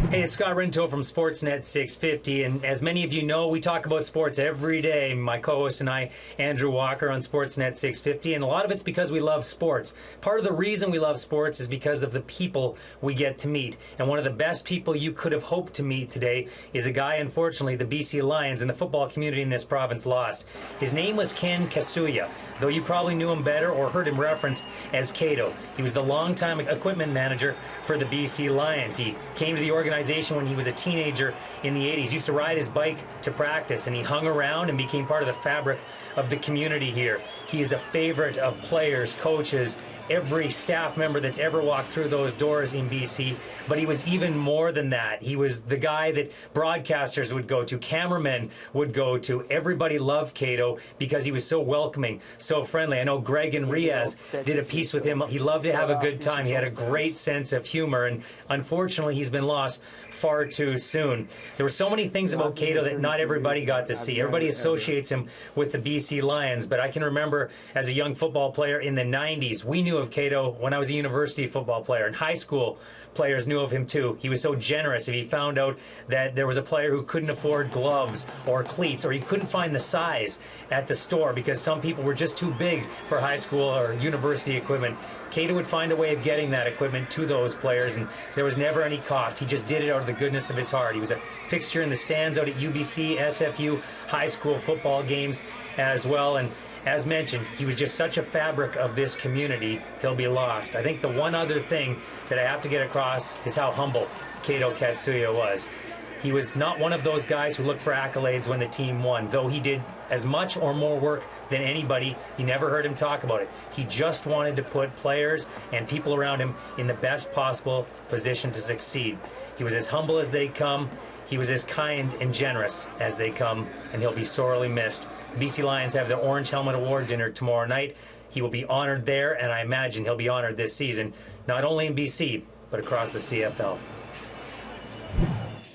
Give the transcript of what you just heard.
Hey, it's Scott Rintoul from Sportsnet 650, and as many of you know, we talk about sports every day. My co-host and I, Andrew Walker, on Sportsnet 650, and a lot of it's because we love sports. Part of the reason we love sports is because of the people we get to meet, and one of the best people you could have hoped to meet today is a guy, unfortunately, the BC Lions and the football community in this province lost. His name was Kato Kasuya, though you probably knew him better or heard him referenced as Kato. He was the longtime equipment manager for the BC Lions. He came to the organization when he was a teenager in the 80s. He used to ride his bike to practice, and he hung around and became part of the fabric of the community here. He is a favorite of players, coaches, every staff member that's ever walked through those doors in BC. But he was even more than that. He was the guy that broadcasters would go to, cameramen would go to. Everybody loved Kato because he was so welcoming, so friendly. I know Greg and Riaz did a piece with him. He loved to have a good time. He had a great sense of humor, and unfortunately he's been lost far too soon. There were so many things about Kato that not everybody got to see. Everybody associates him with the BC Lions, but I can remember as a young football player in the 90s, we knew of Kato when I was a university football player, and high school players knew of him too. He was so generous. If he found out that there was a player who couldn't afford gloves or cleats, or he couldn't find the size at the store because some people were just too big for high school or university equipment, Kato would find a way of getting that equipment to those players, and there was never any cost. He just did it out of the goodness of his heart. He was a fixture in the stands out at UBC, SFU, high school football games as well, and as mentioned, he was just such a fabric of this community, he'll be lost. I think the one other thing that I have to get across is how humble Kato Kasuya was. He was not one of those guys who looked for accolades when the team won, though he did as much or more work than anybody. You never heard him talk about it. He just wanted to put players and people around him in the best possible position to succeed. He was as humble as they come. He was as kind and generous as they come, and he'll be sorely missed. The BC Lions have their Orange Helmet Award dinner tomorrow night. He will be honored there, and I imagine he'll be honored this season, not only in BC, but across the CFL.